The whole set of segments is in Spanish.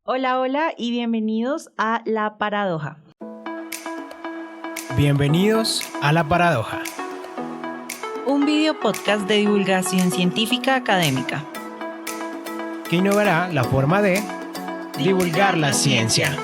Hola, hola y bienvenidos a La Paradoja. Bienvenidos a La Paradoja. Un video podcast de divulgación científica académica que innovará la forma de divulgar la ciencia.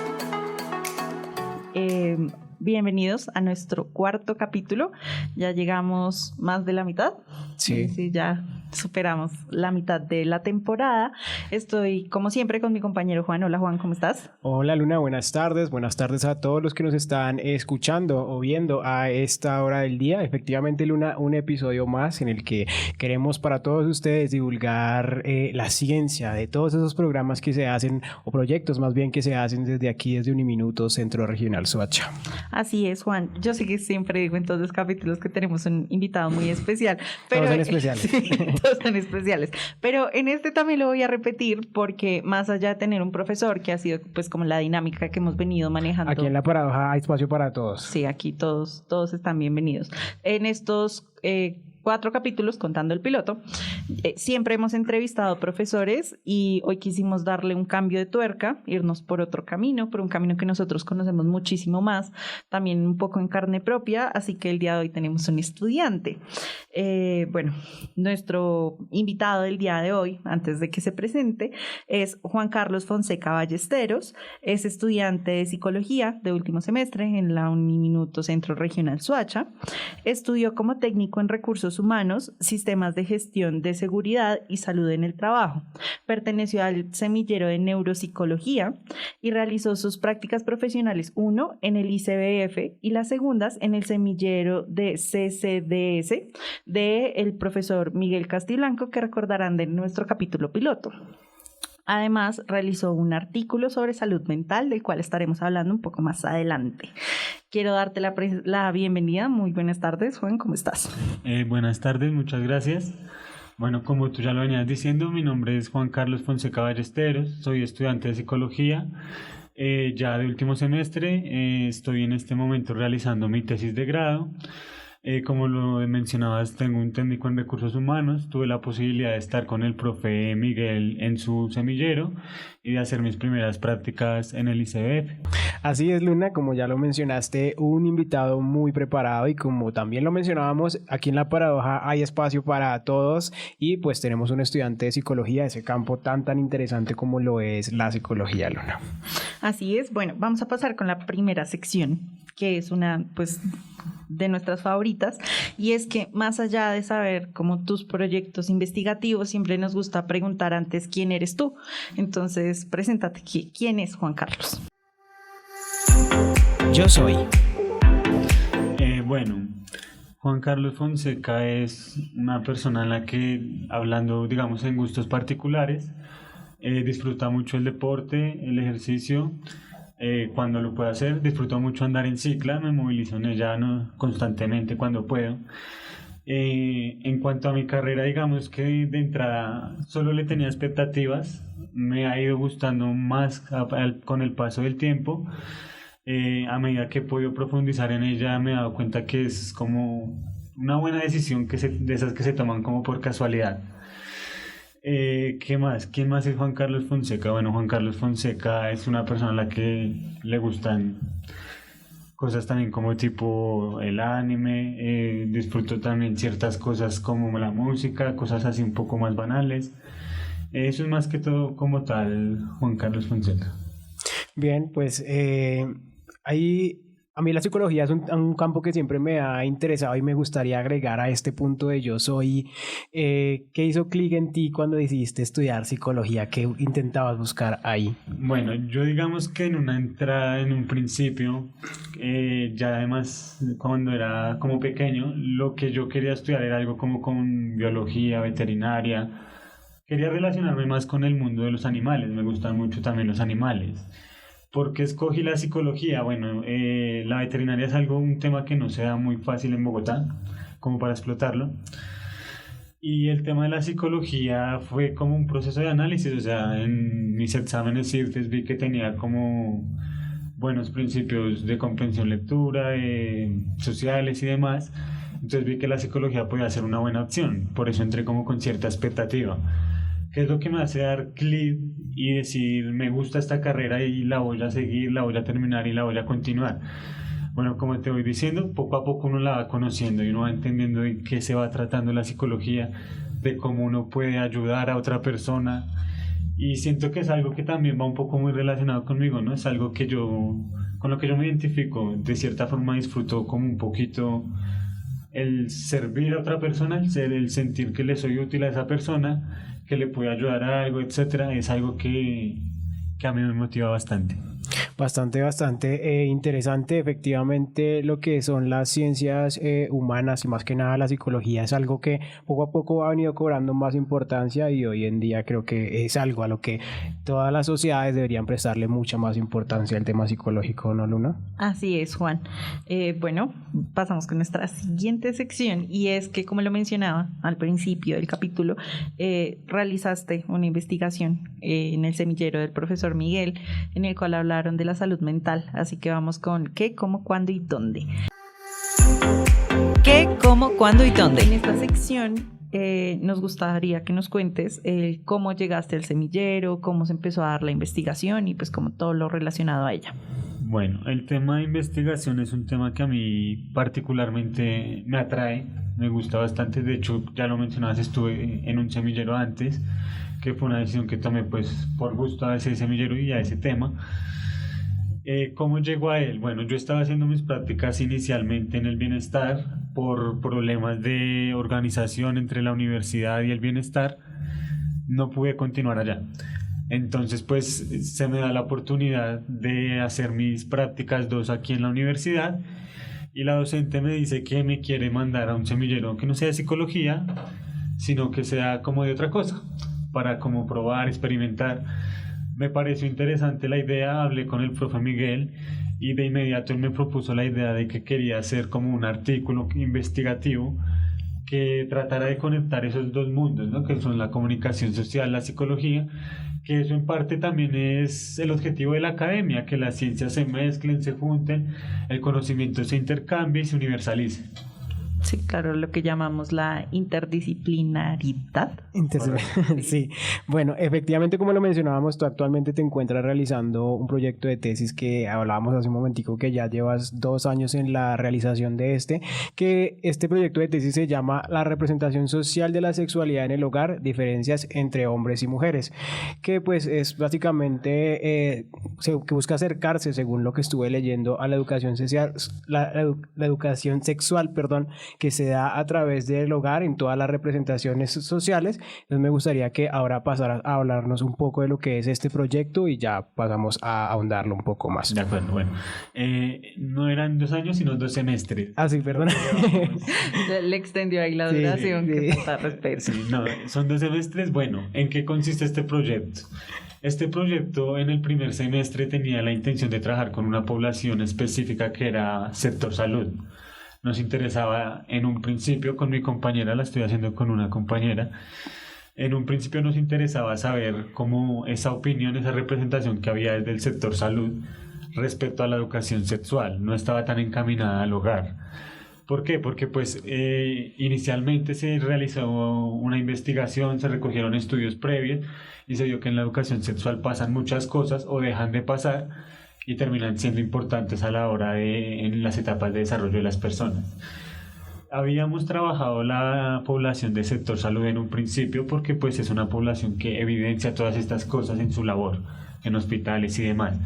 Bienvenidos a nuestro cuarto capítulo. Ya llegamos más de la mitad. Sí, ya superamos la mitad de la temporada. Estoy, como siempre, con mi compañero Juan. Hola, Juan, ¿cómo estás? Hola, Luna, buenas tardes. Buenas tardes a todos los que nos están escuchando o viendo a esta hora del día. Efectivamente, Luna, un episodio más en el que queremos para todos ustedes divulgar la ciencia de todos esos programas que se hacen, o proyectos más bien que se hacen desde aquí, desde Uniminuto Centro Regional Soacha. Así es, Juan. Yo sé que siempre digo en todos los capítulos que tenemos un invitado muy especial. Pero todos son especiales. Sí, todos son especiales. Pero en este también lo voy a repetir porque más allá de tener un profesor que ha sido pues como la dinámica que hemos venido manejando. Aquí en La Paradoja hay espacio para todos. Sí, aquí todos están bienvenidos. En estos 4 capítulos, contando el piloto, siempre hemos entrevistado profesores y hoy quisimos darle un cambio de tuerca, irnos por otro camino, por un camino que nosotros conocemos muchísimo más, también un poco en carne propia, así que el día de hoy tenemos un estudiante. Nuestro invitado del día de hoy, antes de que se presente, es Juan Carlos Fonseca Ballesteros, es estudiante de psicología de último semestre en la Uniminuto Centro Regional Soacha, estudió como técnico en recursos humanos, sistemas de gestión de seguridad y salud en el trabajo. Perteneció al semillero de neuropsicología y realizó sus prácticas profesionales, uno en el ICBF y las segundas en el semillero de CCDS del profesor Miguel Castiblanco, que recordarán de nuestro capítulo piloto. Además, realizó un artículo sobre salud mental, del cual estaremos hablando un poco más adelante. Quiero darte la bienvenida. Muy buenas tardes, Juan, ¿cómo estás? Buenas tardes, muchas gracias. Bueno, como tú ya lo venías diciendo, mi nombre es Juan Carlos Fonseca Ballesteros, soy estudiante de psicología, ya de último semestre, estoy en este momento realizando mi tesis de grado. Como lo mencionabas, tengo un técnico en recursos humanos, tuve la posibilidad de estar con el profe Miguel en su semillero y de hacer mis primeras prácticas en el ICBF. Así es, Luna, como ya lo mencionaste, un invitado muy preparado y como también lo mencionábamos, aquí en La Paradoja hay espacio para todos y pues tenemos un estudiante de psicología, ese campo tan interesante como lo es la psicología, Luna. Así es. Bueno, vamos a pasar con la primera sección, que es una pues de nuestras favoritas, y es que más allá de saber cómo tus proyectos investigativos, siempre nos gusta preguntar antes quién eres tú. Entonces, preséntate. ¿Quién es Juan Carlos? Yo soy. Juan Carlos Fonseca es una persona en la que, hablando, digamos, en gustos particulares, disfruta mucho el deporte, el ejercicio. Cuando lo puedo hacer, disfruto mucho andar en cicla, me movilizo en ella constantemente cuando puedo. En cuanto a mi carrera, digamos que de entrada solo le tenía expectativas, me ha ido gustando más con el paso del tiempo. A medida que he podido profundizar en ella, me he dado cuenta que es como una buena decisión de esas que se toman como por casualidad. ¿Qué más? ¿Quién más es Juan Carlos Fonseca? Bueno, Juan Carlos Fonseca es una persona a la que le gustan cosas también como tipo el anime, disfruto también ciertas cosas como la música, cosas así un poco más banales. Eso es más que todo como tal Juan Carlos Fonseca. Bien, pues a mí la psicología es un campo que siempre me ha interesado y me gustaría agregar a este punto de yo soy. ¿Qué hizo clic en ti cuando decidiste estudiar psicología? ¿Qué intentabas buscar ahí? Bueno, yo digamos que en una entrada, en un principio, ya además cuando era como pequeño, lo que yo quería estudiar era algo como con biología, veterinaria. Quería relacionarme más con el mundo de los animales, me gustan mucho también los animales. ¿Por qué escogí la psicología? Bueno, la veterinaria es un tema que no se da muy fácil en Bogotá, como para explotarlo. Y el tema de la psicología fue como un proceso de análisis, o sea, en mis exámenes CIRFES vi que tenía como buenos principios de comprensión lectura, sociales y demás. Entonces vi que la psicología podía ser una buena opción, por eso entré como con cierta expectativa. ¿Qué es lo que me hace dar clic y decir, me gusta esta carrera y la voy a seguir, la voy a terminar y la voy a continuar? Bueno, como te voy diciendo, poco a poco uno la va conociendo y uno va entendiendo de qué se va tratando la psicología, de cómo uno puede ayudar a otra persona. Y siento que es algo que también va un poco muy relacionado conmigo, ¿no? Es algo que con lo que yo me identifico. De cierta forma disfruto como un poquito el servir a otra persona, el sentir que le soy útil a esa persona, que le puedo ayudar a algo, etcétera. Es algo que a mí me motiva bastante. Bastante interesante. Efectivamente, lo que son las ciencias humanas y más que nada la psicología es algo que poco a poco ha venido cobrando más importancia y hoy en día creo que es algo a lo que todas las sociedades deberían prestarle mucha más importancia al tema psicológico, ¿no, Luna? Así es, Juan. Bueno, pasamos con nuestra siguiente sección y es que, como lo mencionaba al principio del capítulo, realizaste una investigación en el semillero del profesor Miguel, en el cual hablaron de la salud mental, así que vamos con qué, cómo, cuándo y dónde. ¿Qué, cómo, cuándo y dónde? En esta sección nos gustaría que nos cuentes cómo llegaste al semillero, cómo se empezó a dar la investigación y pues como todo lo relacionado a ella. Bueno, el tema de investigación es un tema que a mí particularmente me atrae, me gusta bastante. De hecho, ya lo mencionabas, estuve en un semillero antes, que fue una decisión que tomé pues por gusto a ese semillero y a ese tema. ¿Cómo llegó a él? Bueno, yo estaba haciendo mis prácticas inicialmente en el bienestar por problemas de organización entre la universidad y el bienestar. No pude continuar allá. Entonces, pues se me da la oportunidad de hacer mis prácticas 2 aquí en la universidad y la docente me dice que me quiere mandar a un semillero que no sea de psicología, sino que sea como de otra cosa, para como probar, experimentar. Me pareció interesante la idea, hablé con el profe Miguel y de inmediato él me propuso la idea de que quería hacer como un artículo investigativo que tratara de conectar esos dos mundos, ¿no? Que son la comunicación social, la psicología, que eso en parte también es el objetivo de la academia, que las ciencias se mezclen, se junten, el conocimiento se intercambie y se universalice. Sí, claro, lo que llamamos la interdisciplinaridad. Sí, bueno, efectivamente, como lo mencionábamos, tú actualmente te encuentras realizando un proyecto de tesis que hablábamos hace un momentico, que ya llevas 2 años en la realización de que este proyecto de tesis se llama La representación social de la sexualidad en el hogar, diferencias entre hombres y mujeres, que pues es básicamente que busca acercarse, según lo que estuve leyendo, a la educación social, la educación sexual, que se da a través del hogar en todas las representaciones sociales. Entonces me gustaría que ahora pasaras a hablarnos un poco de lo que es este proyecto y ya pasamos a ahondarlo un poco más. De acuerdo, bueno. No eran 2 años, sino 2 semestres. Ah, sí, perdón. Le extendió ahí la duración, sí. que falta respeto. Sí, no, son 2 semestres. Bueno, ¿en qué consiste este proyecto? Este proyecto en el primer semestre tenía la intención de trabajar con una población específica que era sector salud. Nos interesaba en un principio, con mi compañera, la estoy haciendo con una compañera, en un principio nos interesaba saber cómo esa opinión, esa representación que había desde el sector salud respecto a la educación sexual no estaba tan encaminada al hogar. ¿Por qué? Porque pues inicialmente se realizó una investigación, se recogieron estudios previos y se vio que en la educación sexual pasan muchas cosas o dejan de pasar y terminan siendo importantes a la hora en las etapas de desarrollo de las personas. Habíamos trabajado la población del sector salud en un principio porque pues es una población que evidencia todas estas cosas en su labor, en hospitales y demás.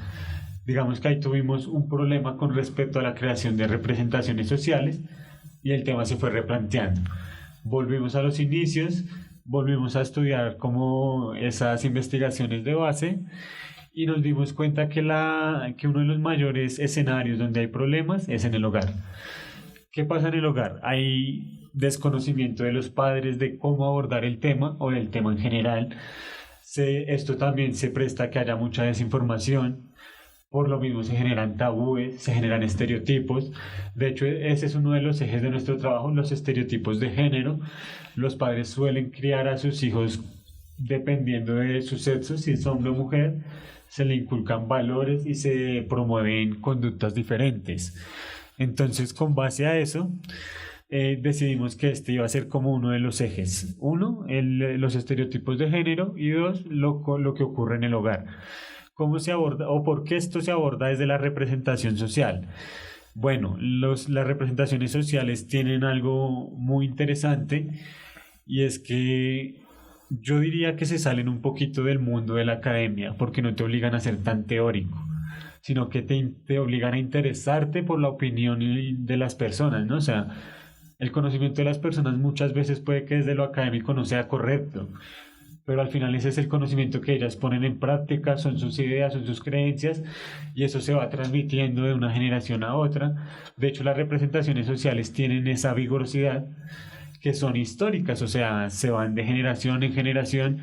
Digamos que ahí tuvimos un problema con respecto a la creación de representaciones sociales y el tema se fue replanteando. Volvimos a los inicios, volvimos a estudiar como esas investigaciones de base y nos dimos cuenta que uno de los mayores escenarios donde hay problemas es en el hogar. ¿Qué pasa en el hogar? Hay desconocimiento de los padres de cómo abordar el tema o del tema en general. Esto también se presta a que haya mucha desinformación. Por lo mismo se generan tabúes, se generan estereotipos. De hecho, ese es uno de los ejes de nuestro trabajo, los estereotipos de género. Los padres suelen criar a sus hijos dependiendo de su sexo, si es hombre o mujer. Se le inculcan valores y se promueven conductas diferentes. Entonces, con base a eso, decidimos que este iba a ser como uno de los ejes. Uno, los estereotipos de género, y dos, lo que ocurre en el hogar. ¿Cómo se aborda o por qué esto se aborda desde la representación social? Bueno, las representaciones sociales tienen algo muy interesante, y es que yo diría que se salen un poquito del mundo de la academia porque no te obligan a ser tan teórico, sino que te obligan a interesarte por la opinión de las personas, ¿no? O sea, el conocimiento de las personas muchas veces puede que desde lo académico no sea correcto, pero al final ese es el conocimiento que ellas ponen en práctica, son sus ideas, son sus creencias, y eso se va transmitiendo de una generación a otra. De hecho, las representaciones sociales tienen esa vigorosidad, que son históricas, o sea, se van de generación en generación,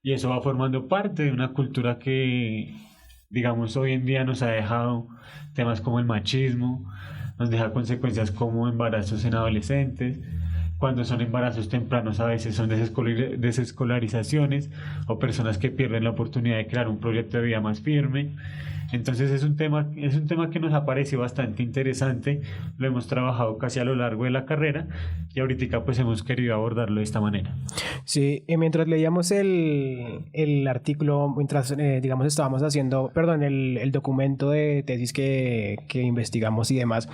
y eso va formando parte de una cultura que, digamos, hoy en día nos ha dejado temas como el machismo, nos deja consecuencias como embarazos en adolescentes. Cuando son embarazos tempranos a veces son desescolarizaciones o personas que pierden la oportunidad de crear un proyecto de vida más firme. Entonces es un tema que nos ha parecido bastante interesante, lo hemos trabajado casi a lo largo de la carrera, y ahorita pues hemos querido abordarlo de esta manera. Sí, mientras leíamos el artículo, mientras digamos estábamos haciendo, perdón, el documento de tesis que investigamos y demás,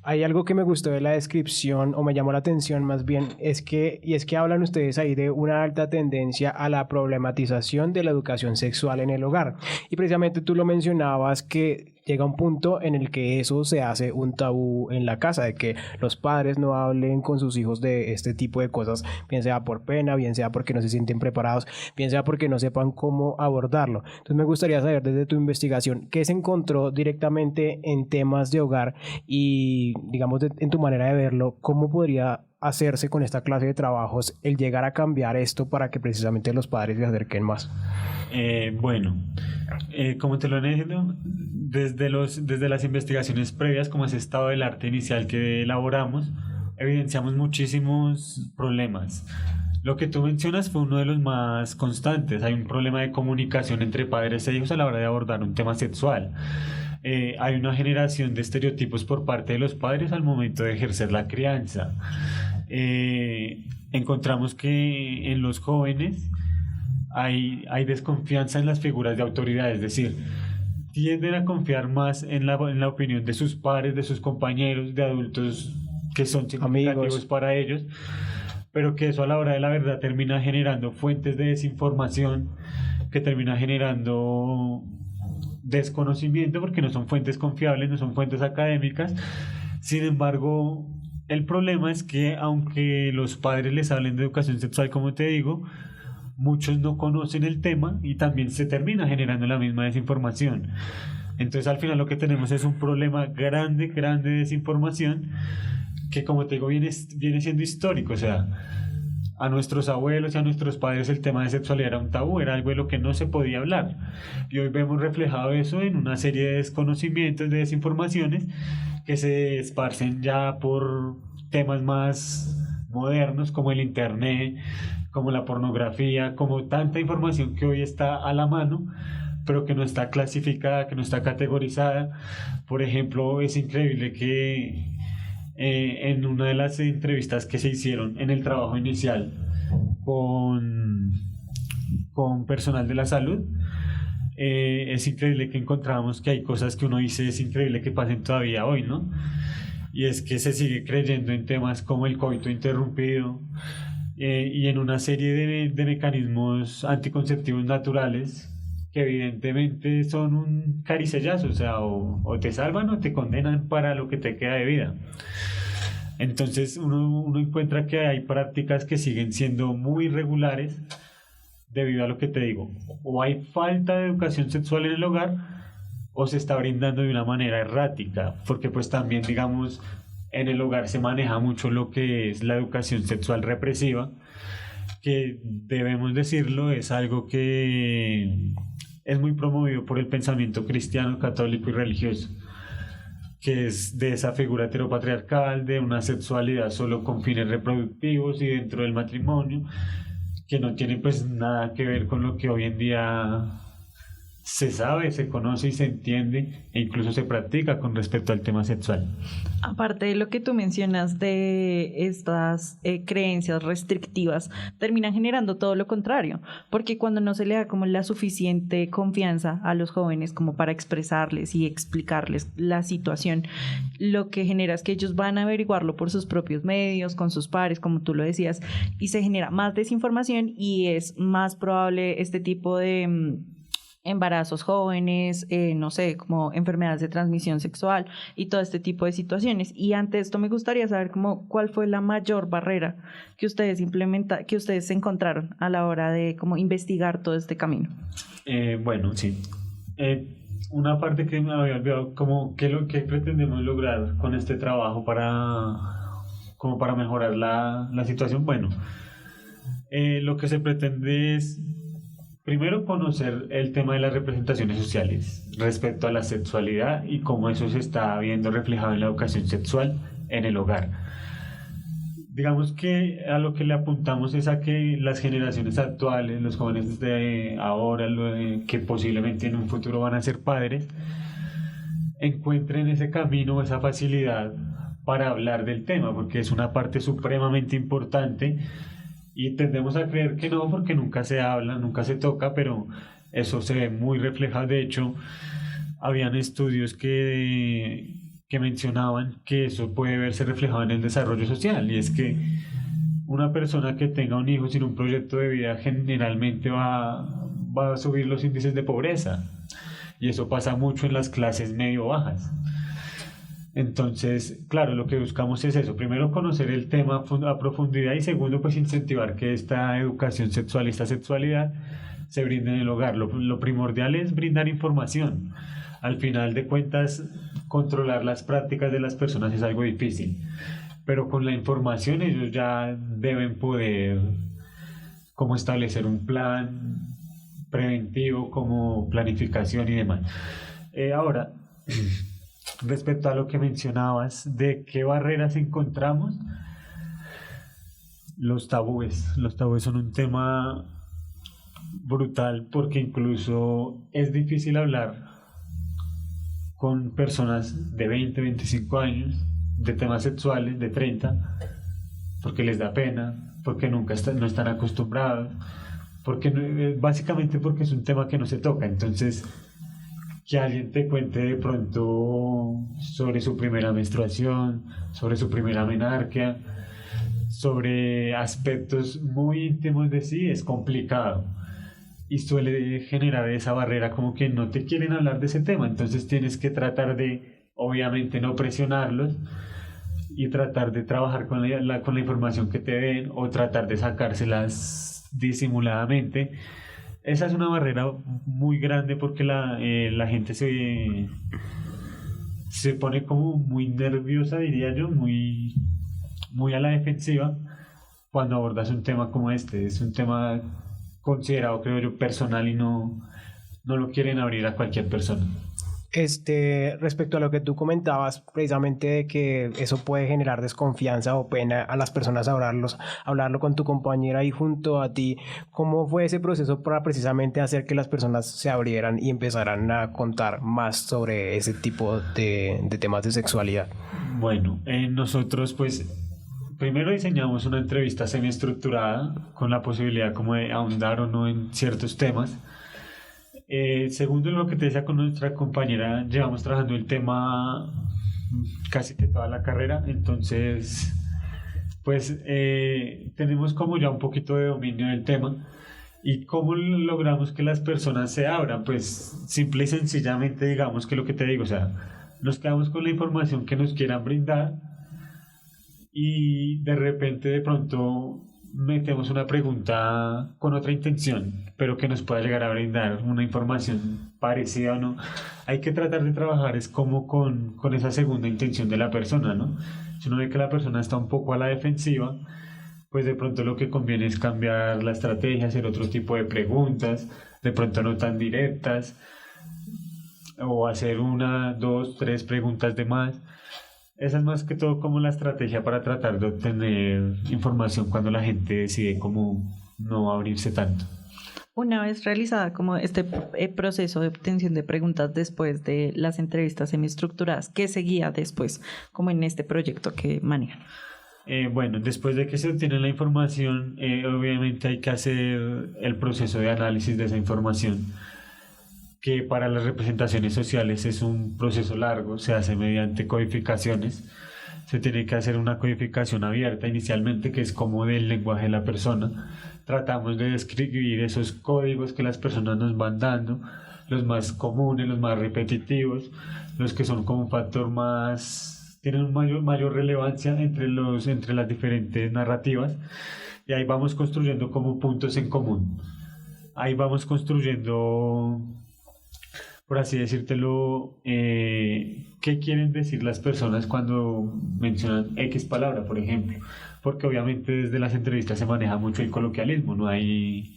hay algo que me gustó de la descripción, o me llamó la atención más bien, es que hablan ustedes ahí de una alta tendencia a la problematización de la educación sexual en el hogar. Y precisamente tú lo mencionabas, que llega un punto en el que eso se hace un tabú en la casa, de que los padres no hablen con sus hijos de este tipo de cosas, bien sea por pena, bien sea porque no se sienten preparados, bien sea porque no sepan cómo abordarlo. Entonces me gustaría saber desde tu investigación qué se encontró directamente en temas de hogar y, digamos, en tu manera de verlo, cómo podría hacerse con esta clase de trabajos el llegar a cambiar esto para que precisamente los padres se acerquen más. Bueno, como te lo he dicho, desde las investigaciones previas, como ese estado del arte inicial que elaboramos, evidenciamos muchísimos problemas. Lo que tú mencionas fue uno de los más constantes. Hay un problema de comunicación entre padres e hijos a la hora de abordar un tema sexual. Hay una generación de estereotipos por parte de los padres al momento de ejercer la crianza. Encontramos que en los jóvenes hay desconfianza en las figuras de autoridad, es decir, tienden a confiar más en la opinión de sus pares, de sus compañeros, de adultos que son significativos para ellos, pero que eso a la hora de la verdad termina generando fuentes de desinformación, que termina generando desconocimiento porque no son fuentes confiables, no son fuentes académicas. Sin embargo, el problema es que aunque los padres les hablen de educación sexual, como te digo, muchos no conocen el tema y también se termina generando la misma desinformación. Entonces al final lo que tenemos es un problema grande de desinformación que, como te digo, viene siendo histórico. O sea, a nuestros abuelos y a nuestros padres el tema de sexualidad era un tabú, era algo de lo que no se podía hablar, y hoy vemos reflejado eso en una serie de desconocimientos, de desinformaciones que se esparcen ya por temas más modernos como el internet, como la pornografía, como tanta información que hoy está a la mano, pero que no está clasificada, que no está categorizada. Por ejemplo, es increíble que en una de las entrevistas que se hicieron en el trabajo inicial con personal de la salud, es increíble que encontramos que hay cosas que uno dice es increíble que pasen todavía hoy, ¿no? Y es que se sigue creyendo en temas como el coito interrumpido, y en una serie de mecanismos anticonceptivos naturales que evidentemente son un caricellazo, o sea, o te salvan o te condenan para lo que te queda de vida. Entonces uno encuentra que hay prácticas que siguen siendo muy irregulares debido a lo que te digo, o hay falta de educación sexual en el hogar, o se está brindando de una manera errática, porque pues también, digamos, en el hogar se maneja mucho lo que es la educación sexual represiva, que debemos decirlo, es algo que es muy promovido por el pensamiento cristiano, católico y religioso, que es de esa figura heteropatriarcal, de una sexualidad solo con fines reproductivos y dentro del matrimonio, que no tiene pues nada que ver con lo que hoy en día se sabe, se conoce y se entiende e incluso se practica con respecto al tema sexual. Aparte de lo que tú mencionas de estas creencias restrictivas, terminan generando todo lo contrario, porque cuando no se le da como la suficiente confianza a los jóvenes como para expresarles y explicarles la situación, lo que genera es que ellos van a averiguarlo por sus propios medios, con sus pares, como tú lo decías, y se genera más desinformación y es más probable este tipo de embarazos jóvenes, no sé, como enfermedades de transmisión sexual y todo este tipo de situaciones. Y ante esto me gustaría saber cuál fue la mayor barrera que ustedes que ustedes encontraron a la hora de como investigar todo este camino. Bueno, sí. Una parte que me había olvidado, como qué lo que pretendemos lograr con este trabajo como para mejorar la situación. Bueno, lo que se pretende es primero, conocer el tema de las representaciones sociales respecto a la sexualidad y cómo eso se está viendo reflejado en la educación sexual en el hogar. Digamos que a lo que le apuntamos es a que las generaciones actuales, los jóvenes de ahora, que posiblemente en un futuro van a ser padres, encuentren ese camino, esa facilidad para hablar del tema, porque es una parte supremamente importante. Y tendemos a creer que no, porque nunca se habla, nunca se toca, pero eso se ve muy reflejado. De hecho, habían estudios que mencionaban que eso puede verse reflejado en el desarrollo social, y es que una persona que tenga un hijo sin un proyecto de vida generalmente va a subir los índices de pobreza, y eso pasa mucho en las clases medio bajas. Entonces, claro, lo que buscamos es eso. Primero, conocer el tema a profundidad y segundo, pues incentivar que esta educación sexual y esta sexualidad se brinde en el hogar. Lo primordial es brindar información. Al final de cuentas, controlar las prácticas de las personas es algo difícil, pero con la información ellos ya deben poder como establecer un plan preventivo, como planificación y demás. Ahora, respecto a lo que mencionabas de qué barreras encontramos, los tabúes. Los tabúes son un tema brutal porque incluso es difícil hablar con personas de 20, 25 años de temas sexuales, de 30, porque les da pena, porque no están acostumbrados, básicamente porque es un tema que no se toca. Entonces, que alguien te cuente de pronto sobre su primera menstruación, sobre su primera menarquia, sobre aspectos muy íntimos de sí, es complicado y suele generar esa barrera, como que no te quieren hablar de ese tema. Entonces tienes que tratar de, obviamente, no presionarlos y tratar de trabajar con la información que te den, o tratar de sacárselas disimuladamente. Esa es una barrera muy grande porque la gente se pone como muy nerviosa, diría yo, muy, muy a la defensiva cuando abordas un tema como este. Es un tema considerado, creo yo, personal, y no lo quieren abrir a cualquier persona. Respecto a lo que tú comentabas, precisamente de que eso puede generar desconfianza o pena a las personas hablarlo con tu compañera y junto a ti, ¿cómo fue ese proceso para precisamente hacer que las personas se abrieran y empezaran a contar más sobre ese tipo de temas de sexualidad? Bueno, nosotros pues primero diseñamos una entrevista semiestructurada con la posibilidad como de ahondar o no en ciertos temas. Segundo, lo que te decía, con nuestra compañera llevamos trabajando el tema casi que toda la carrera, entonces pues tenemos como ya un poquito de dominio del tema. ¿Y cómo logramos que las personas se abran? Pues simple y sencillamente, digamos que lo que te digo, o sea, nos quedamos con la información que nos quieran brindar y de repente de pronto metemos una pregunta con otra intención, pero que nos pueda llegar a brindar una información parecida o no. Hay que tratar de trabajar es como con esa segunda intención de la persona, ¿no? Si uno ve que la persona está un poco a la defensiva, pues de pronto lo que conviene es cambiar la estrategia, hacer otro tipo de preguntas, de pronto no tan directas, o hacer 1, 2, 3 preguntas de más. Esa es más que todo como la estrategia para tratar de obtener información cuando la gente decide como no abrirse tanto. Una vez realizada como este proceso de obtención de preguntas después de las entrevistas semiestructuradas, ¿qué seguía después, como en este proyecto que manejan? Bueno, después de que se obtiene la información, obviamente hay que hacer el proceso de análisis de esa información, que para las representaciones sociales es un proceso largo, se hace mediante codificaciones. Se tiene que hacer una codificación abierta inicialmente, que es como del lenguaje de la persona. Tratamos de describir esos códigos que las personas nos van dando, los más comunes, los más repetitivos, los que son como un factor más, tienen mayor relevancia entre las diferentes narrativas, y ahí vamos construyendo como puntos en común. Ahí vamos construyendo, por así decírtelo, qué quieren decir las personas cuando mencionan X palabra, por ejemplo, porque obviamente desde las entrevistas se maneja mucho el coloquialismo, no hay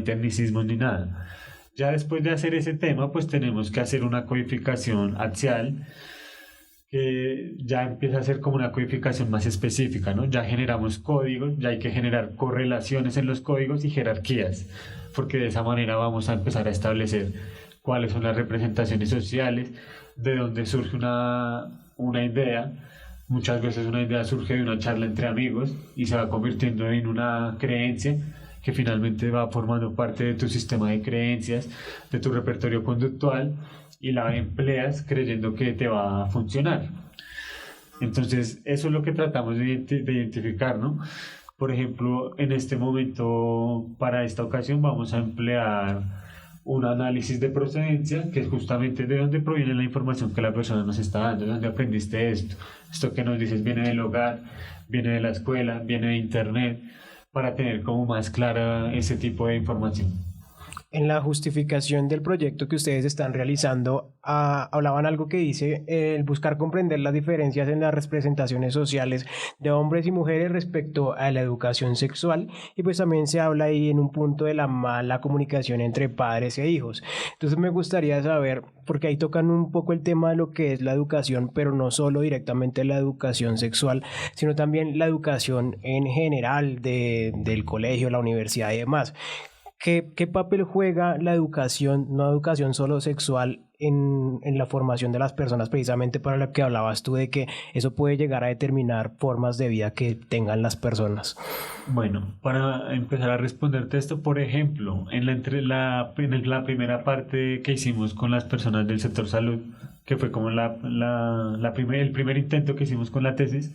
tecnicismos ni nada. Ya después de hacer ese tema, pues tenemos que hacer una codificación axial, que ya empieza a ser como una codificación más específica, ¿no? Ya generamos códigos, ya hay que generar correlaciones en los códigos y jerarquías, porque de esa manera vamos a empezar a establecer cuáles son las representaciones sociales, de dónde surge una idea. Muchas veces una idea surge de una charla entre amigos y se va convirtiendo en una creencia que finalmente va formando parte de tu sistema de creencias, de tu repertorio conductual, y la empleas creyendo que te va a funcionar. Entonces, eso es lo que tratamos de identificar, ¿no? Por ejemplo, en este momento, para esta ocasión, vamos a emplear un análisis de procedencia, que es justamente de dónde proviene la información que la persona nos está dando, de dónde aprendiste esto. Esto que nos dices viene del hogar, viene de la escuela, viene de internet, para tener como más clara ese tipo de información. En la justificación del proyecto que ustedes están realizando, hablaban algo que dice el buscar comprender las diferencias en las representaciones sociales de hombres y mujeres respecto a la educación sexual, y pues también se habla ahí en un punto de la mala comunicación entre padres e hijos. Entonces me gustaría saber, porque ahí tocan un poco el tema de lo que es la educación, pero no solo directamente la educación sexual, sino también la educación en general del colegio, la universidad y demás. ¿Qué papel juega la educación, no educación solo sexual, en la formación de las personas, precisamente para lo que hablabas tú, de que eso puede llegar a determinar formas de vida que tengan las personas? Bueno, para empezar a responderte esto, por ejemplo, en la primera parte que hicimos con las personas del sector salud, que fue como el primer intento que hicimos con la tesis,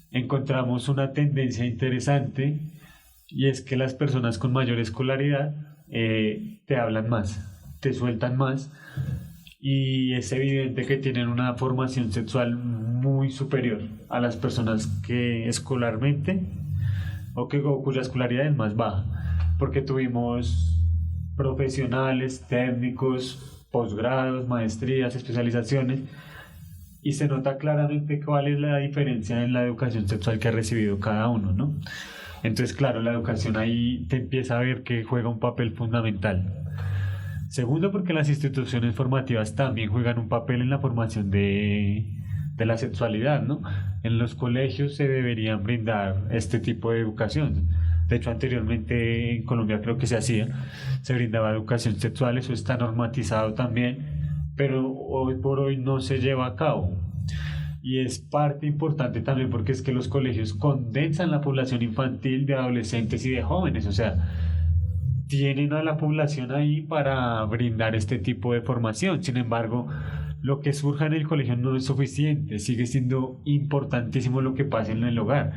encontramos una tendencia interesante, y es que las personas con mayor escolaridad te hablan más, te sueltan más, y es evidente que tienen una formación sexual muy superior a las personas que escolarmente o cuya escolaridad es más baja, porque tuvimos profesionales, técnicos, posgrados, maestrías, especializaciones, y se nota claramente cuál es la diferencia en la educación sexual que ha recibido cada uno, ¿no? Entonces, claro, la educación ahí te empieza a ver que juega un papel fundamental. Segundo, porque las instituciones formativas también juegan un papel en la formación de la sexualidad, ¿no? En los colegios se deberían brindar este tipo de educación. De hecho, anteriormente en Colombia creo que se brindaba educación sexual, eso está normatizado también, pero hoy por hoy no se lleva a cabo. Y es parte importante también porque es que los colegios condensan la población infantil, de adolescentes y de jóvenes, o sea, tienen a la población ahí para brindar este tipo de formación. Sin embargo, lo que surja en el colegio no es suficiente, sigue siendo importantísimo lo que pasa en el hogar,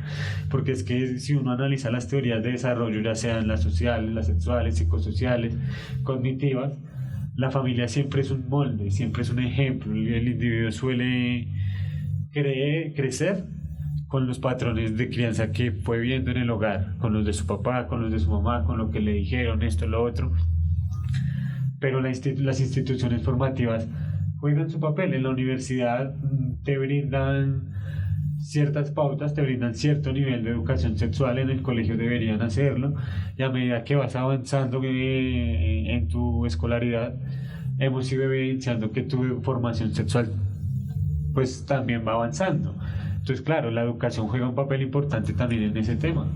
porque es que si uno analiza las teorías de desarrollo, ya sean las sociales, las sexuales, psicosociales, cognitivas, la familia siempre es un molde, siempre es un ejemplo. El individuo suele crecer con los patrones de crianza que fue viendo en el hogar, con los de su papá, con los de su mamá, con lo que le dijeron, esto, lo otro. Pero las instituciones formativas juegan su papel. En la universidad te brindan ciertas pautas, te brindan cierto nivel de educación sexual, en el colegio deberían hacerlo, y a medida que vas avanzando en tu escolaridad, hemos ido evidenciando que tu formación sexual pues también va avanzando. Entonces, claro, la educación juega un papel importante también en ese tema.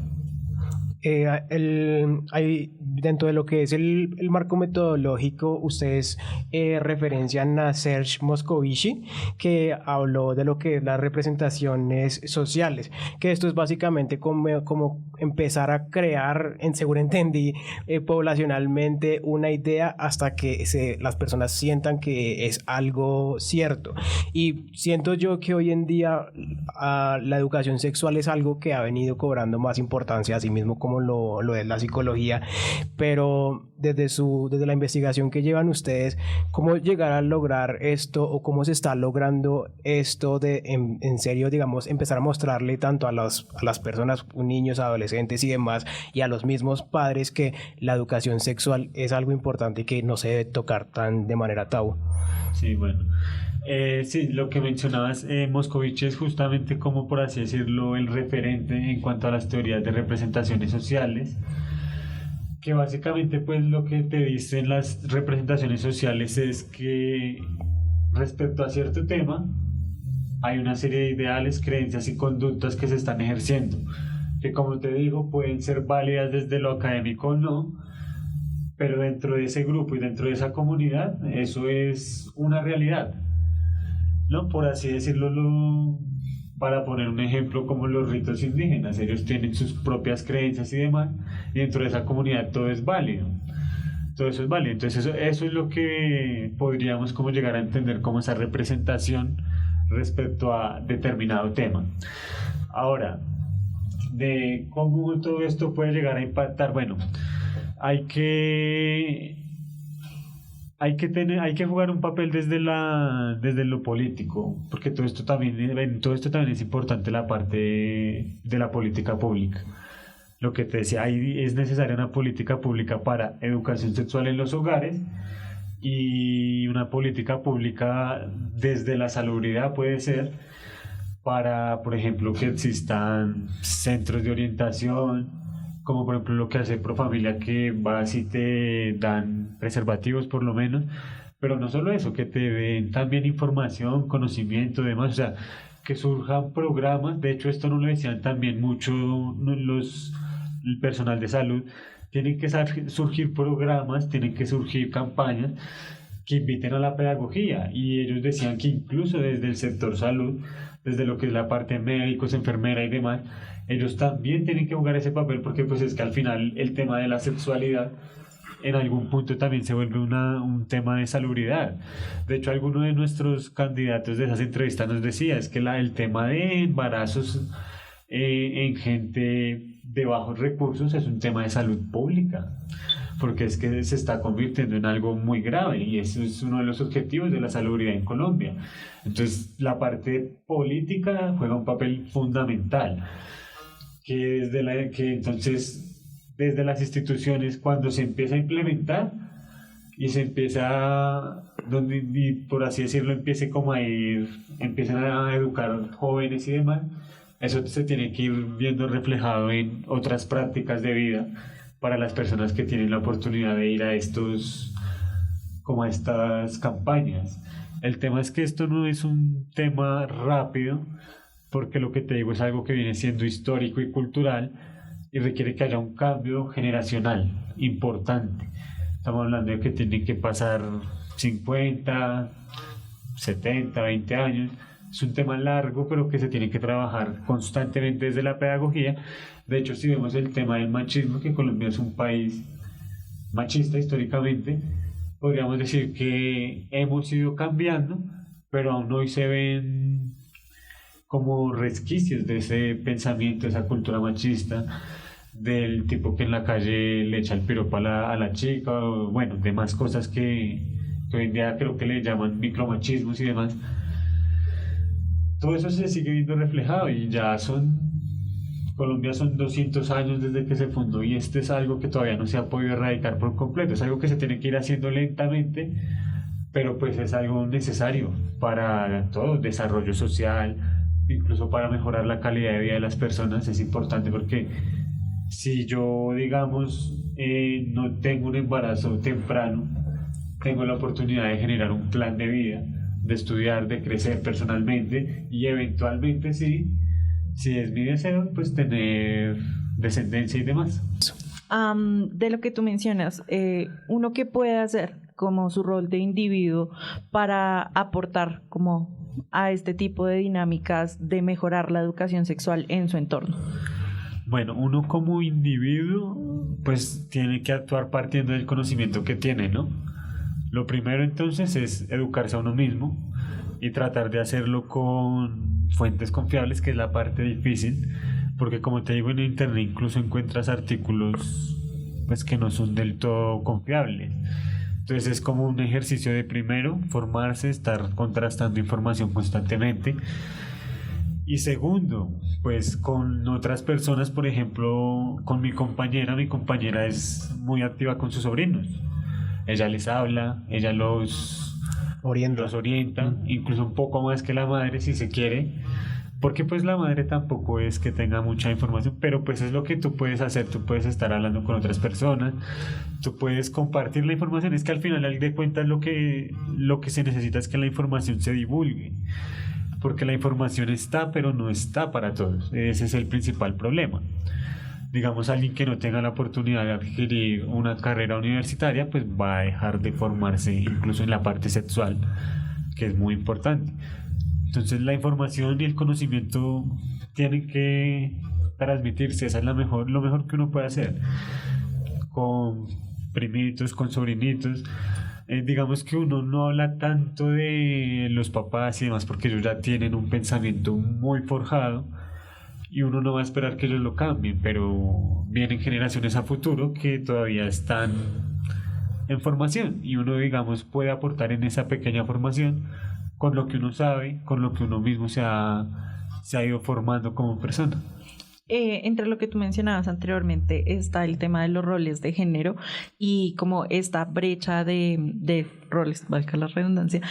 dentro de lo que es el marco metodológico, ustedes referencian a Serge Moscovici, que habló de lo que es las representaciones sociales, que esto es básicamente como empezar a crear, según entendí, poblacionalmente una idea hasta que las personas sientan que es algo cierto. Y siento yo que hoy en día la educación sexual es algo que ha venido cobrando más importancia, así mismo como lo es la psicología, pero desde la investigación que llevan ustedes, ¿cómo llegar a lograr esto o cómo se está logrando esto de en serio, digamos, empezar a mostrarle tanto a las personas, niños, adolescentes y demás, y a los mismos padres, que la educación sexual es algo importante y que no se debe tocar tan de manera tabú? Sí, bueno. Sí, lo que mencionabas, Moscovici es justamente, como por así decirlo, el referente en cuanto a las teorías de representaciones sociales, que básicamente pues lo que te dicen las representaciones sociales es que respecto a cierto tema hay una serie de ideales, creencias y conductas que se están ejerciendo, que como te digo pueden ser válidas desde lo académico o no, pero dentro de ese grupo y dentro de esa comunidad eso es una realidad, ¿no? Por así decirlo, para poner un ejemplo, como los ritos indígenas, ellos tienen sus propias creencias y demás, y dentro de esa comunidad todo es válido, todo eso es válido. Entonces eso es lo que podríamos como llegar a entender como esa representación respecto a determinado tema. Ahora, de cómo todo esto puede llegar a impactar, bueno, hay que jugar un papel desde lo político, porque todo esto también es importante, la parte de la política pública. Lo que te decía, ahí es necesaria una política pública para educación sexual en los hogares, y una política pública desde la salubridad puede ser para, por ejemplo, que existan centros de orientación, como por ejemplo lo que hace Profamilia, que vas y te dan preservativos por lo menos, pero no solo eso, que te den también información, conocimiento, demás, o sea, que surjan programas. De hecho esto no lo decían también mucho el personal de salud, tienen que surgir programas, tienen que surgir campañas que inviten a la pedagogía, y ellos decían que incluso desde el sector salud, desde lo que es la parte de médicos, enfermera y demás, ellos también tienen que jugar ese papel, porque pues es que al final el tema de la sexualidad en algún punto también se vuelve un tema de salubridad. De hecho, alguno de nuestros candidatos de esas entrevistas nos decía, es que el tema de embarazos en gente de bajos recursos es un tema de salud pública, porque es que se está convirtiendo en algo muy grave, y eso es uno de los objetivos de la salubridad en Colombia. Entonces la parte política juega un papel fundamental, entonces desde las instituciones, cuando se empieza a implementar y se empieza, y por así decirlo, empiezan a educar jóvenes y demás, eso se tiene que ir viendo reflejado en otras prácticas de vida para las personas que tienen la oportunidad de ir a estas campañas. El tema es que esto no es un tema rápido, porque lo que te digo es algo que viene siendo histórico y cultural, y requiere que haya un cambio generacional importante. Estamos hablando de que tienen que pasar 50, 70, 20 años. Es un tema largo, pero que se tiene que trabajar constantemente desde la pedagogía. De hecho, si vemos el tema del machismo, que Colombia es un país machista históricamente, podríamos decir que hemos ido cambiando, pero aún hoy se ven como resquicios de ese pensamiento, de esa cultura machista, del tipo que en la calle le echa el piropo a la chica, o bueno, demás cosas que hoy en día creo que le llaman micromachismos y demás. Todo eso se sigue viendo reflejado, y Colombia son 200 años desde que se fundó, y este es algo que todavía no se ha podido erradicar por completo. Es algo que se tiene que ir haciendo lentamente, pero pues es algo necesario para todo desarrollo social, incluso para mejorar la calidad de vida de las personas. Es importante, porque si yo, digamos, no tengo un embarazo temprano, tengo la oportunidad de generar un plan de vida, de estudiar, de crecer personalmente, y eventualmente si es mi deseo, pues tener descendencia y demás. De lo que tú mencionas, uno qué puede hacer como su rol de individuo para aportar como a este tipo de dinámicas de mejorar la educación sexual en su entorno. Bueno, uno como individuo pues tiene que actuar partiendo del conocimiento que tiene, ¿no? Lo primero entonces es educarse a uno mismo y tratar de hacerlo con fuentes confiables, que es la parte difícil, porque como te digo, en internet incluso encuentras artículos pues que no son del todo confiables. Entonces es como un ejercicio de primero formarse, estar contrastando información constantemente. Y segundo, pues con otras personas, por ejemplo, con mi compañera es muy activa con sus sobrinos. Ella les habla, ella los orienta, incluso un poco más que la madre si se quiere, porque pues la madre tampoco es que tenga mucha información, pero pues es lo que tú puedes hacer, tú puedes estar hablando con otras personas, tú puedes compartir la información, es que al final de cuentas lo que se necesita es que la información se divulgue, porque la información está, pero no está para todos, ese es el principal problema. Digamos, alguien que no tenga la oportunidad de adquirir una carrera universitaria, pues va a dejar de formarse incluso en la parte sexual, que es muy importante. Entonces la información y el conocimiento tienen que transmitirse, esa es lo mejor que uno puede hacer con primitos, con sobrinitos. Digamos que uno no habla tanto de los papás y demás porque ellos ya tienen un pensamiento muy forjado y uno no va a esperar que ellos lo cambien, pero vienen generaciones a futuro que todavía están en formación y uno, digamos, puede aportar en esa pequeña formación con lo que uno sabe, con lo que uno mismo se ha ido formando como persona. Entre lo que tú mencionabas anteriormente está el tema de los roles de género y como esta brecha de roles, valga la redundancia,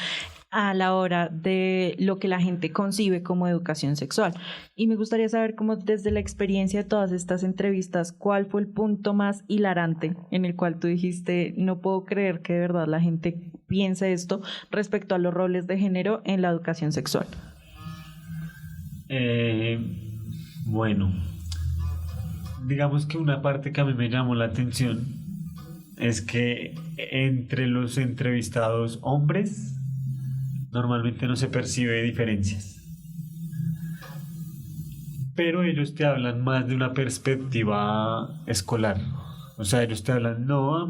a la hora de lo que la gente concibe como educación sexual. Y me gustaría saber, como desde la experiencia de todas estas entrevistas, ¿cuál fue el punto más hilarante en el cual tú dijiste, no puedo creer que de verdad la gente piense esto respecto a los roles de género en la educación sexual? Bueno, digamos que una parte que a mí me llamó la atención es que entre los entrevistados hombres normalmente no se percibe diferencias, pero ellos te hablan más de una perspectiva escolar. O sea, ellos te hablan, no,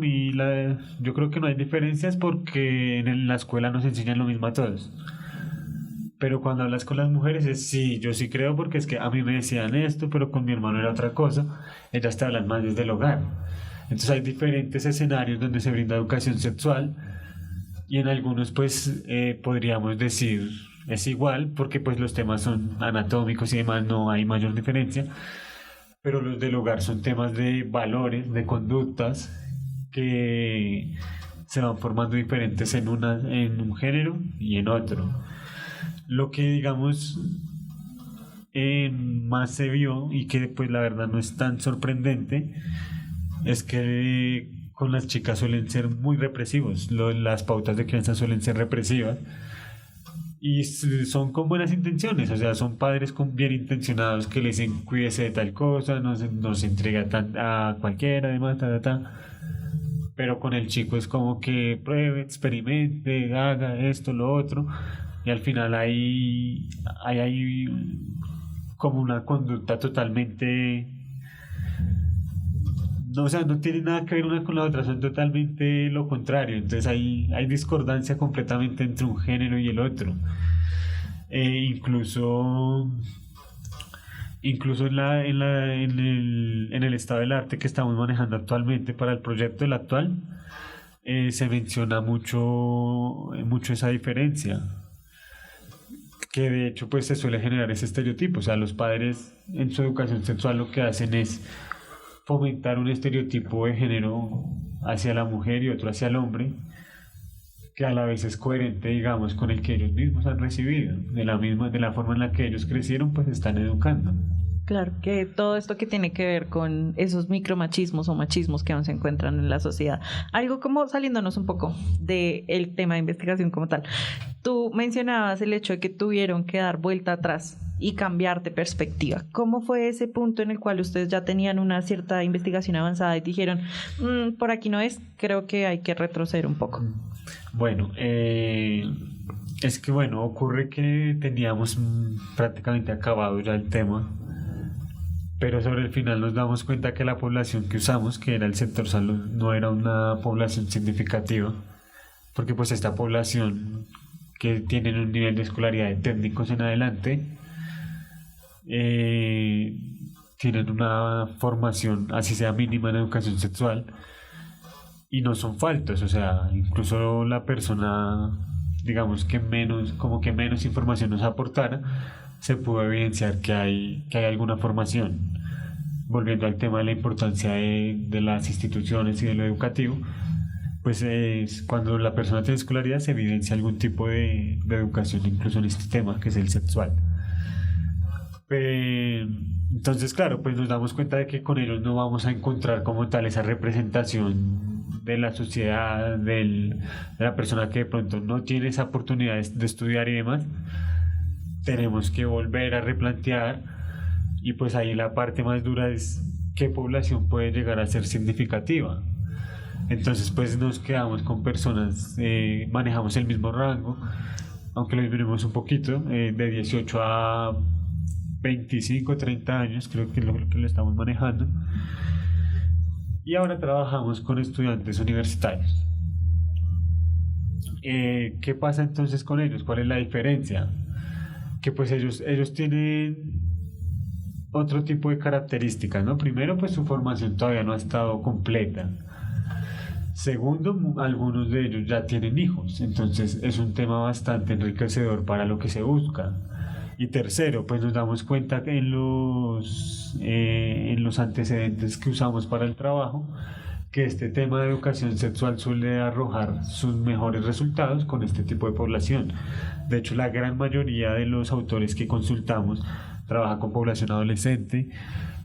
yo creo que no hay diferencias porque en la escuela nos enseñan lo mismo a todos. Pero cuando hablas con las mujeres es sí, yo sí creo porque es que a mí me decían esto, pero con mi hermano era otra cosa. Ellas te hablan más desde el hogar. Entonces hay diferentes escenarios donde se brinda educación sexual y en algunos pues podríamos decir es igual porque pues los temas son anatómicos y demás, no hay mayor diferencia, pero los del hogar son temas de valores, de conductas que se van formando diferentes en un género y en otro. Lo que digamos más se vio y que pues la verdad no es tan sorprendente es que con las chicas suelen ser muy represivos, las pautas de crianza suelen ser represivas y son con buenas intenciones, o sea, son padres bien intencionados que le dicen cuídese de tal cosa, no se entrega a cualquiera, además, pero con el chico es como que pruebe, experimente, haga esto, lo otro, y al final hay como una conducta totalmente, no, o sea, no tiene nada que ver una con la otra, son totalmente lo contrario, entonces hay discordancia completamente entre un género y el otro. Incluso en el estado del arte que estamos manejando actualmente para el proyecto el actual, se menciona mucho esa diferencia, que de hecho pues se suele generar ese estereotipo. O sea, los padres en su educación sexual lo que hacen es fomentar un estereotipo de género hacia la mujer y otro hacia el hombre, que a la vez es coherente, digamos, con el que ellos mismos han recibido, de la forma en la que ellos crecieron, pues están educando. Claro, que todo esto que tiene que ver con esos micromachismos o machismos que aún se encuentran en la sociedad. Algo como saliéndonos un poco del tema de investigación como tal. Tú mencionabas el hecho de que tuvieron que dar vuelta atrás y cambiar de perspectiva. ¿Cómo fue ese punto en el cual ustedes ya tenían una cierta investigación avanzada y dijeron, por aquí no es, creo que hay que retroceder un poco? Bueno, es que bueno, ocurre que teníamos prácticamente acabado ya el tema, pero sobre el final nos damos cuenta que la población que usamos, que era el sector salud, no era una población significativa, porque pues esta población que tienen un nivel de escolaridad de técnicos en adelante, tienen una formación, así sea mínima, en educación sexual, y no son faltos, o sea, incluso la persona, digamos que menos información nos aportara, se pudo evidenciar que hay alguna formación. Volviendo al tema de la importancia de las instituciones y de lo educativo, pues cuando la persona tiene escolaridad se evidencia algún tipo de educación, incluso en este tema que es el sexual. Entonces, claro, pues nos damos cuenta de que con ellos no vamos a encontrar como tal esa representación de la sociedad, de la persona que de pronto no tiene esa oportunidad de estudiar y demás. Tenemos que volver a replantear, y pues ahí la parte más dura es qué población puede llegar a ser significativa. Entonces pues nos quedamos con personas, manejamos el mismo rango, aunque lo disminuimos un poquito, de 18 a 25, 30 años, creo que es lo que lo estamos manejando. Y ahora trabajamos con estudiantes universitarios. ¿Qué pasa entonces con ellos? ¿Cuál es la diferencia? Que pues ellos tienen otro tipo de características, ¿no? Primero, pues su formación todavía no ha estado completa. Segundo, algunos de ellos ya tienen hijos, entonces es un tema bastante enriquecedor para lo que se busca. Y tercero, pues nos damos cuenta que en los antecedentes que usamos para el trabajo, que este tema de educación sexual suele arrojar sus mejores resultados con este tipo de población. De hecho, la gran mayoría de los autores que consultamos trabaja con población adolescente,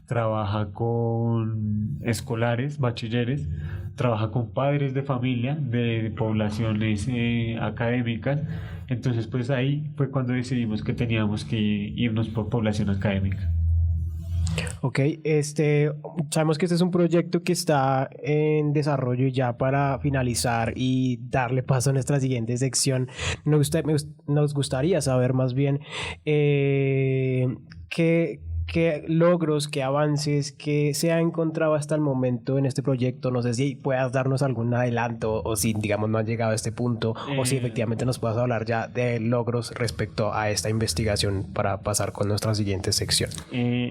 trabaja con escolares, bachilleres, trabaja con padres de familia de poblaciones académicas. Entonces, pues ahí fue cuando decidimos que teníamos que irnos por población académica. Ok, sabemos que este es un proyecto que está en desarrollo ya para finalizar y darle paso a nuestra siguiente sección. Nos gustaría saber más bien qué logros, qué avances, qué se ha encontrado hasta el momento en este proyecto. No sé si puedas darnos algún adelanto o si, digamos, no ha llegado a este punto o si efectivamente nos puedas hablar ya de logros respecto a esta investigación para pasar con nuestra siguiente sección.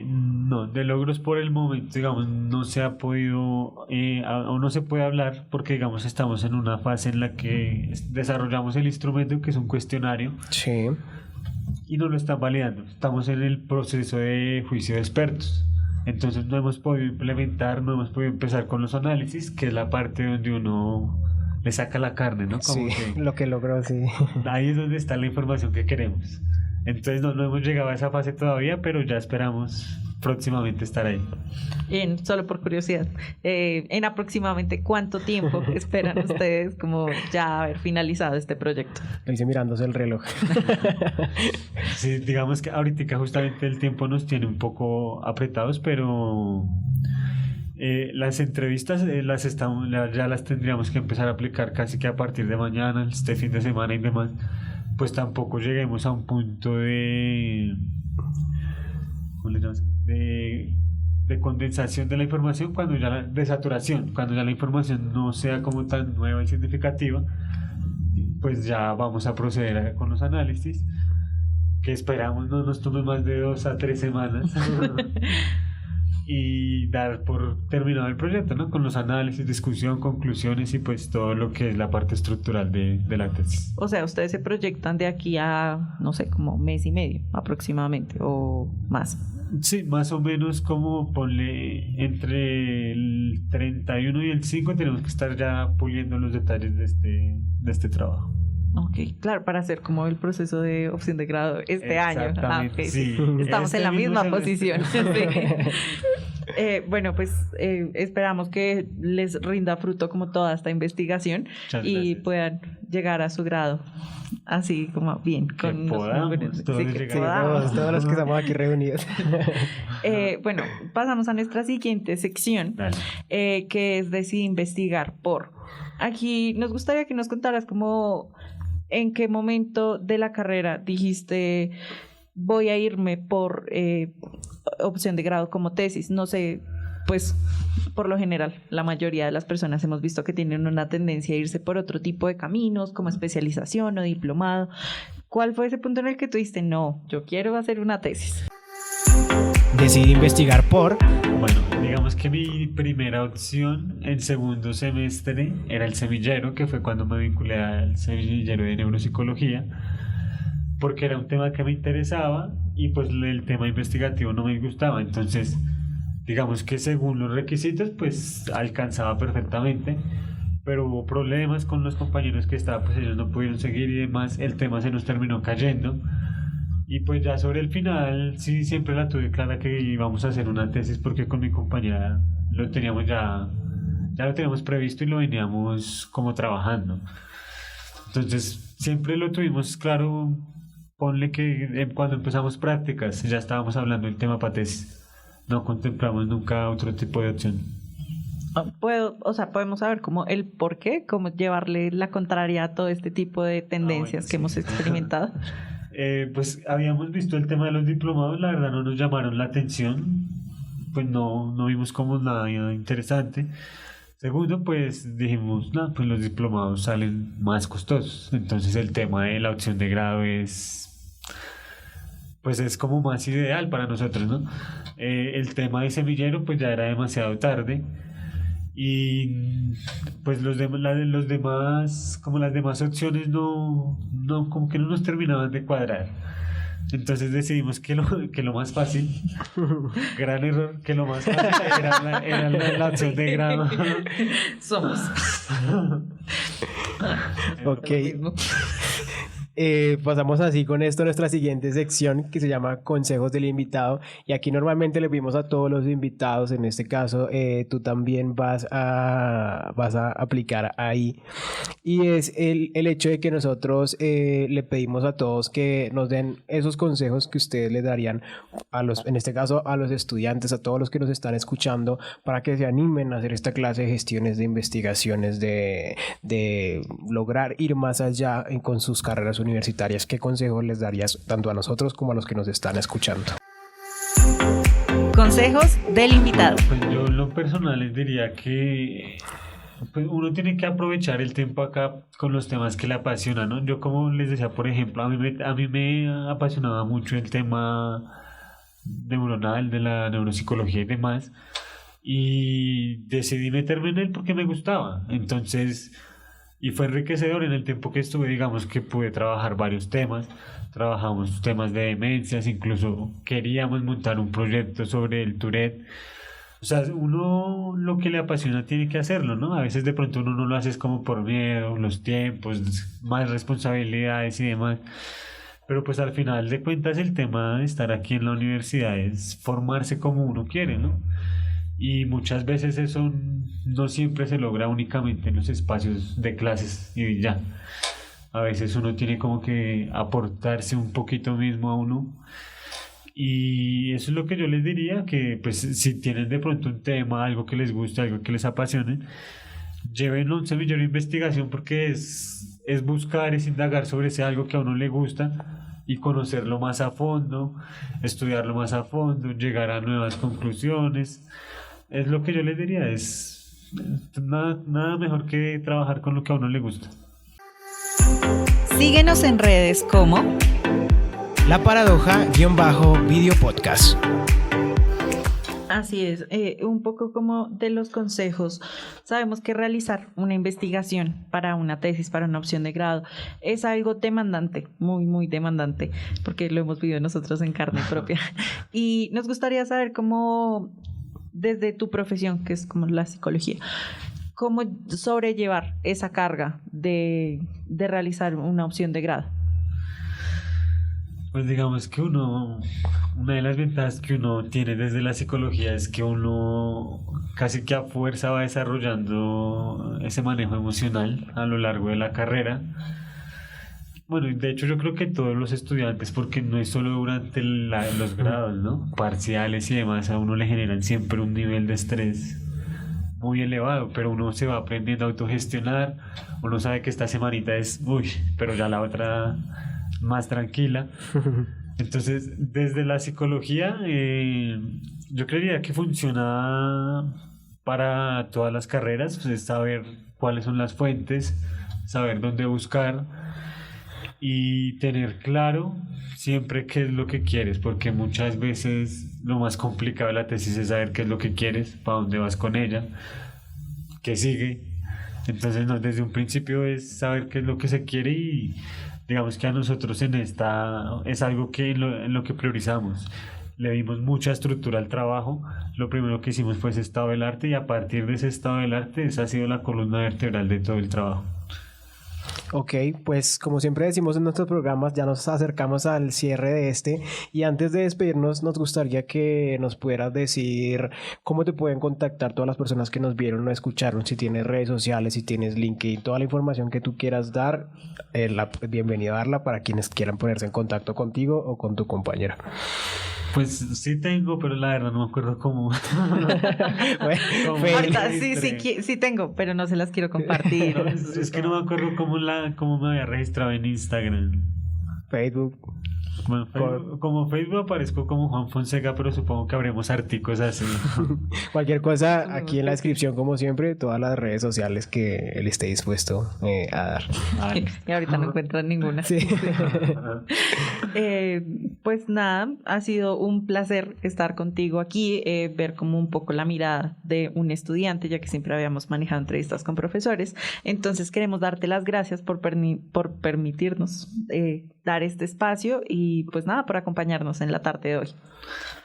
No, de logros por el momento, digamos, no se ha podido o no se puede hablar porque, digamos, estamos en una fase en la que desarrollamos el instrumento, que es un cuestionario. Sí. Y no lo están validando. Estamos en el proceso de juicio de expertos. Entonces no hemos podido implementar, no hemos podido empezar con los análisis, que es la parte donde uno le saca la carne, ¿no? Como sí, que lo que logró, sí. Ahí es donde está la información que queremos. Entonces no hemos llegado a esa fase todavía, pero ya esperamos próximamente estar ahí. Solo por curiosidad, ¿en aproximadamente cuánto tiempo esperan ustedes como ya haber finalizado este proyecto? Lo hice mirándose el reloj. Sí, digamos que ahorita justamente el tiempo nos tiene un poco apretados, pero las entrevistas ya las tendríamos que empezar a aplicar casi que a partir de mañana, este fin de semana y demás. Pues tampoco lleguemos a un punto de condensación de la información, de saturación, cuando ya la información no sea como tan nueva y significativa, pues ya vamos a proceder con los análisis, que esperamos no nos tome más de 2 a 3 semanas y dar por terminado el proyecto, ¿no? Con los análisis, discusión, conclusiones y pues todo lo que es la parte estructural de la tesis. O sea, ustedes se proyectan de aquí a, no sé, como mes y medio aproximadamente o más. Sí, más o menos como ponle entre el 31 y el 5 tenemos que estar ya puliendo los detalles de este trabajo. Ok, claro, para hacer como el proceso de opción de grado este año. Exactamente, sí. Estamos en la misma posición. Sí. Bueno, pues esperamos que les rinda fruto como toda esta investigación. Muchas y gracias. puedan llegar a su grado así como bien con todos los que estamos aquí reunidos. Bueno, pasamos a nuestra siguiente sección, que es Decidí investigar por. Aquí nos gustaría que nos contaras como en qué momento de la carrera dijiste voy a irme por opción de grado como tesis. No sé, pues por lo general la mayoría de las personas hemos visto que tienen una tendencia a irse por otro tipo de caminos como especialización o diplomado. ¿Cuál fue ese punto en el que tú dijiste no, yo quiero hacer una tesis? Decidí investigar por... Bueno, digamos que mi primera opción en segundo semestre era el semillero, que fue cuando me vinculé al semillero de neuropsicología, porque era un tema que me interesaba y pues el tema investigativo no me gustaba. Entonces, digamos que según los requisitos, pues alcanzaba perfectamente, pero hubo problemas con los compañeros que estaban, pues ellos no pudieron seguir y demás, el tema se nos terminó cayendo. Y pues ya sobre el final, sí, siempre la tuve clara que íbamos a hacer una tesis porque con mi compañera lo teníamos ya lo teníamos previsto y lo veníamos como trabajando. Entonces, siempre lo tuvimos claro, ponle que cuando empezamos prácticas ya estábamos hablando del tema para tesis. No contemplamos nunca otro tipo de opción. Podemos saber como el por qué, cómo llevarle la contraria a todo este tipo de tendencias que hemos experimentado. Pues habíamos visto el tema de los diplomados, la verdad no nos llamaron la atención, pues no vimos como nada interesante. Segundo, pues dijimos, no, pues los diplomados salen más costosos, entonces el tema de la opción de grado pues es como más ideal para nosotros, ¿no? El tema de semillero pues ya era demasiado tarde. Y pues los demás, como las demás opciones como que no nos terminaban de cuadrar. Entonces decidimos que lo más fácil, gran error, que lo más fácil era la opción de grado. Somos. Ok. Pasamos así con esto a nuestra siguiente sección que se llama Consejos del Invitado, y aquí normalmente le pedimos a todos los invitados, en este caso tú también vas a aplicar ahí, y es el hecho de que nosotros le pedimos a todos que nos den esos consejos que ustedes le darían en este caso a los estudiantes, a todos los que nos están escuchando, para que se animen a hacer esta clase de gestiones de investigaciones, de lograr ir más allá con sus carreras universitarias. ¿Qué consejos les darías tanto a nosotros como a los que nos están escuchando? Consejos del invitado. Pues yo en lo personal les diría que pues uno tiene que aprovechar el tiempo acá con los temas que le apasionan, ¿no? Yo como les decía, por ejemplo, a mí me apasionaba mucho el tema neuronal, de la neuropsicología y demás, y decidí meterme en él porque me gustaba. Entonces, y fue enriquecedor en el tiempo que estuve, digamos que pude trabajar varios temas. Trabajamos temas de demencias, incluso queríamos montar un proyecto sobre el Tourette. O sea, uno lo que le apasiona tiene que hacerlo, ¿no? A veces de pronto uno no lo hace como por miedo, los tiempos, más responsabilidades y demás. Pero pues al final de cuentas el tema de estar aquí en la universidad es formarse como uno quiere, ¿no? Y muchas veces eso no siempre se logra únicamente en los espacios de clases y ya. A veces uno tiene como que aportarse un poquito mismo a uno. Y eso es lo que yo les diría, que pues si tienen de pronto un tema, algo que les guste, algo que les apasione, llévenlo a un semillero de investigación, porque es buscar, es indagar sobre ese algo que a uno le gusta y conocerlo más a fondo, estudiarlo más a fondo, llegar a nuevas conclusiones. Es lo que yo les diría, es nada mejor que trabajar con lo que a uno le gusta. Síguenos en redes como La Paradoja-Video Podcast. Así es, un poco como de los consejos. Sabemos que realizar una investigación para una tesis, para una opción de grado, es algo demandante, muy, muy demandante, porque lo hemos vivido nosotros en carne propia. Y nos gustaría saber cómo, desde tu profesión, que es como la psicología, cómo sobrellevar esa carga de realizar una opción de grado. Pues digamos que una de las ventajas que uno tiene desde la psicología es que uno casi que a fuerza va desarrollando ese manejo emocional a lo largo de la carrera. Bueno, y de hecho yo creo que todos los estudiantes, porque no es solo durante los grados, ¿no? Parciales y demás, a uno le generan siempre un nivel de estrés muy elevado, pero uno se va aprendiendo a autogestionar, uno sabe que esta semanita es, uy, pero ya la otra más tranquila. Entonces, desde la psicología, yo creería que funciona para todas las carreras, pues es saber cuáles son las fuentes, saber dónde buscar y tener claro siempre qué es lo que quieres, porque muchas veces lo más complicado de la tesis es saber qué es lo que quieres, para dónde vas con ella, qué sigue. Entonces, no, desde un principio es saber qué es lo que se quiere y digamos que a nosotros en esta es algo que en lo que priorizamos. Le dimos mucha estructura al trabajo. Lo primero que hicimos fue ese estado del arte y a partir de ese estado del arte esa ha sido la columna vertebral de todo el trabajo. Ok, pues como siempre decimos en nuestros programas, ya nos acercamos al cierre de este y antes de despedirnos nos gustaría que nos pudieras decir cómo te pueden contactar todas las personas que nos vieron o escucharon, si tienes redes sociales, si tienes LinkedIn, toda la información que tú quieras dar, bienvenido a darla para quienes quieran ponerse en contacto contigo o con tu compañera. Pues sí tengo, pero la verdad no me acuerdo cómo. Ahorita sí tengo, pero no se las quiero compartir. No, es que no me acuerdo cómo me había registrado en Instagram. Facebook. Bueno, como Facebook aparezco como Juan Fonseca, pero supongo que habremos artículos así. Cualquier cosa aquí en la descripción, como siempre, todas las redes sociales que él esté dispuesto a dar. Y ahorita no encuentran ninguna. Sí. Pues nada, ha sido un placer estar contigo aquí, ver como un poco la mirada de un estudiante, ya que siempre habíamos manejado entrevistas con profesores. Entonces queremos darte las gracias por permitirnos dar este espacio y pues nada, por acompañarnos en la tarde de hoy.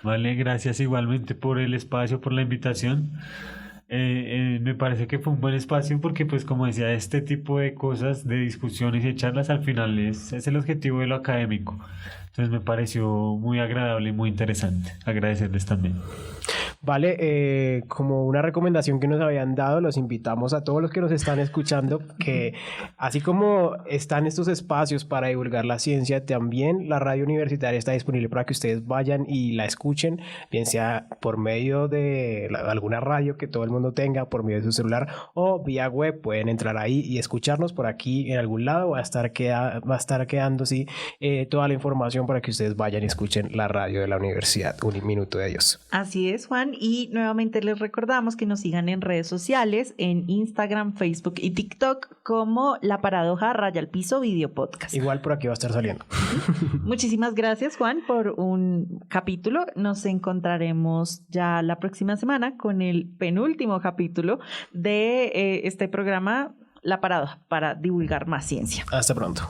Vale, gracias igualmente por el espacio, por la invitación. Me parece que fue un buen espacio porque pues como decía, este tipo de cosas, de discusiones y de charlas al final es el objetivo de lo académico. Entonces me pareció muy agradable y muy interesante. Agradecerles también. Vale, como una recomendación que nos habían dado, los invitamos a todos los que nos están escuchando que así como están estos espacios para divulgar la ciencia, también la radio universitaria está disponible para que ustedes vayan y la escuchen, bien sea por medio de alguna radio que todo el mundo tenga, por medio de su celular o vía web, pueden entrar ahí y escucharnos por aquí en algún lado, va a estar quedando toda la información para que ustedes vayan y escuchen la radio de la universidad. Un minuto de Dios. Así es, Juan. Y nuevamente les recordamos que nos sigan en redes sociales, en Instagram, Facebook y TikTok como La Paradoja _ Video Podcast. Igual por aquí va a estar saliendo. Muchísimas gracias, Juan, por un capítulo. Nos encontraremos ya la próxima semana con el penúltimo capítulo de este programa La Paradoja para divulgar más ciencia. Hasta pronto.